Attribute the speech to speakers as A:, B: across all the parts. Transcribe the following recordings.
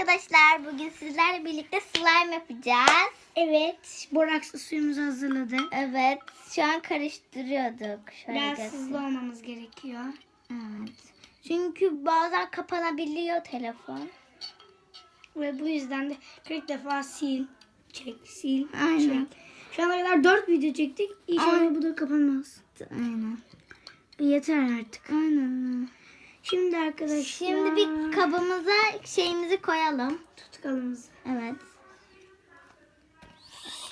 A: arkadaşlar. Bugün sizlerle birlikte slime yapacağız.
B: Evet, borakslı suyumuzu hazırladık.
A: Evet, şu an karıştırıyorduk. Şöyle
B: Biraz
A: göstereyim.
B: hızlı olmamız gerekiyor.
A: Evet. Çünkü bazen kapanabiliyor telefon.
B: Ve bu yüzden de 40 defa sil, çek.
A: Aynen.
B: Şu ana kadar 4 video çektik. İnşallah
A: Aynen.
B: bu da kapanmaz.
A: Aynen.
B: Yeter artık.
A: Aynen.
B: Şimdi arkadaşlar.
A: Şimdi bir kabımıza şeyimizi koyalım.
B: tutkalımızı.
A: Evet.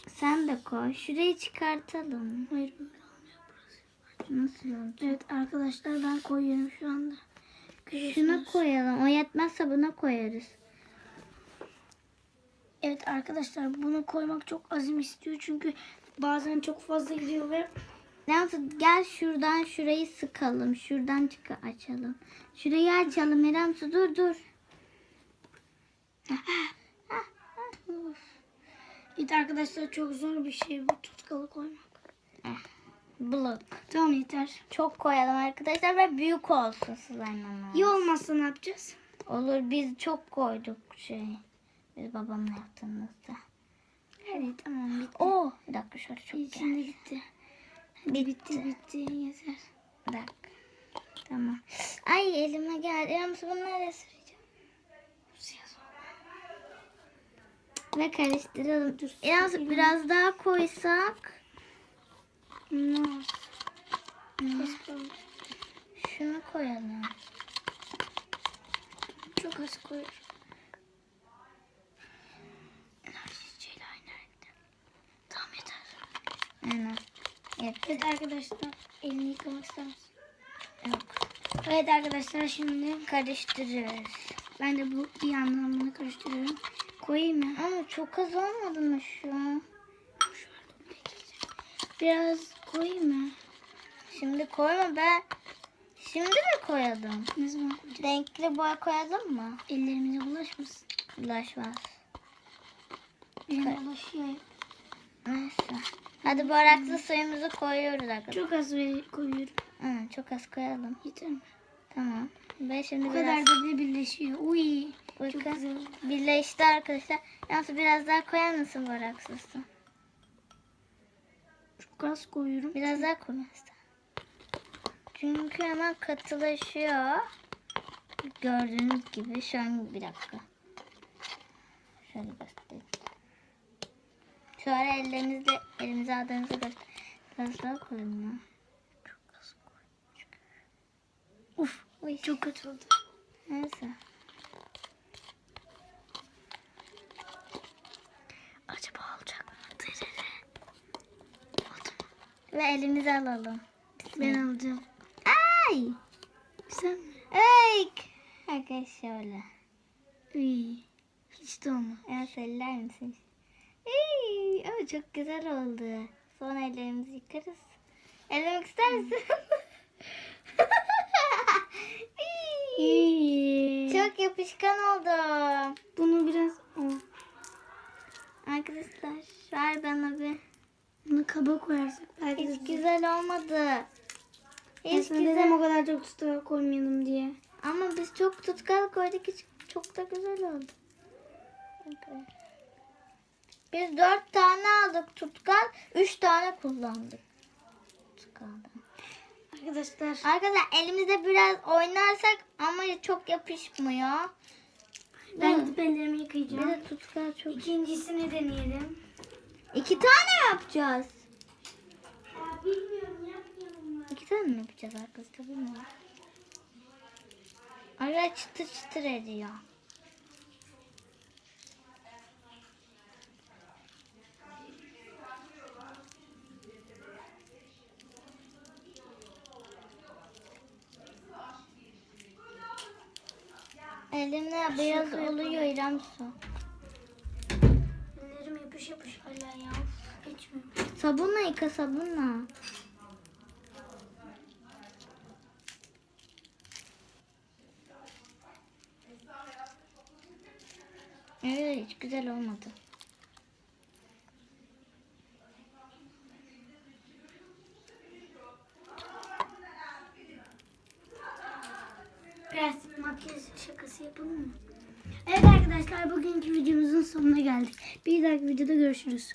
A: Sen de koy. Şurayı çıkartalım.
B: Hayır.
A: Nasıl olacak?
B: Evet arkadaşlar ben koyuyorum şu anda.
A: Şuna koyalım. O yetmezse buna koyarız.
B: Evet arkadaşlar bunu koymak çok azim istiyor. Çünkü bazen çok fazla gidiyor ve
A: İremsu gel şuradan şurayı sıkalım. Şuradan açalım. Şurayı açalım İremsu, dur.
B: evet arkadaşlar çok zor bir şey bu tutkalı koymak.
A: Blok.
B: Tamam yeter.
A: Çok koyalım arkadaşlar ve büyük olsun slime'ımız.
B: İyi olmazsa ne yapacağız?
A: Olur, biz çok koyduk Biz babamla yaptığımızda.
B: Evet tamam bitti.
A: Bir dakika şöyle çok
B: İçinde gitti.
A: Bitti.
B: Yeter.
A: Bir dakika. Tamam. Ay elime geldi. İremsu bunu nereye süreceğim? Ve karıştıralım. İremsu biraz daha koysak.
B: Ne?
A: Şunu koyalım.
B: Çok az koyuyorum. Enerjiyle aynı renkte. Tamam yeter.
A: Aynen.
B: Evet arkadaşlar elini yıkamak ister misin?
A: Yok.
B: Evet arkadaşlar şimdi
A: Karıştırıyoruz.
B: ben de bu bir yandan bunu karıştırıyorum. Koyayım mı?
A: Ama çok az olmadı mı şu?
B: Biraz koyayım mı?
A: Şimdi koyma be. Şimdi mi koyalım?
B: Ne zaman koyacağız?
A: Renkli boya koyalım mı?
B: Ellerimize bulaşmasın.
A: Bulaşmaz.
B: Benim bulaşıyor.
A: Neyse. Hadi boraklı suyumuzu koyuyoruz arkadaşlar.
B: Çok az koyuyorum.
A: Çok az koyalım.
B: Yeter mi?
A: Tamam. Ben şimdi
B: Bu
A: biraz...
B: kadar da bile birleşiyor. Uy. Çok
A: Bakın,
B: güzel oldu.
A: birleşti arkadaşlar. Yalnız biraz daha koyar mısın boraksız su?
B: Çok az koyuyorum.
A: Biraz daha koymazsan. Çünkü hemen katılaşıyor. Gördüğünüz gibi. Şu an bir dakika. Şöyle göstereyim. Sonra elimize aldığınızı göster. Biraz daha koyun ya. Çok az koy.
B: Uf. Uy. Çok kötü oldu.
A: Neyse.
B: Acaba olacak mı? Oldu mu?
A: Ve elimize alalım.
B: Ben alacağım.
A: Ay!
B: Güzel mi?
A: Ay! Arkadaşlar şöyle.
B: Uy. Hiç de olmaz.
A: Evet, eller misin? İyi, ama çok güzel oldu. Sonra ellerimizi yıkarız. Ellemek ister misin?
B: İyi.
A: Çok yapışkan oldu.
B: Bunu biraz
A: Arkadaşlar ver bana bir.
B: bunu kaba koyarsak belki
A: Hiç
B: de
A: güzel olmadı. Hiç
B: sana dedim
A: güzel.
B: o kadar çok tutarak koymayalım diye.
A: Ama biz çok tutkal koyduk. Hiç çok da güzel oldu. Biz 4 tane aldık tutkal. 3 tane kullandık. Tutkaldan. Arkadaşlar elimizde biraz oynarsak ama çok yapışmıyor.
B: Ben gidip ellerimi
A: Bir
B: yıkayacağım.
A: de tutkal çok...
B: İkincisini deneyelim.
A: 2 tane yapacağız.
B: Ya bilmiyorum yapmayalım.
A: 2 tane mi yapacağız arkadaşlar, bilmiyorum. Ara çıtır çıtır ediyor. Elimde beyaz oluyor İremsu.
B: Ellerim yapış hala ya. Geçmiyor.
A: Sabunla yıka, sabunla. Evet, hiç güzel olmadı.
B: Biraz makyaj şakası yapalım mı? Evet arkadaşlar. arkadaşlar bugünkü videomuzun sonuna geldik. Bir dahaki videoda görüşürüz.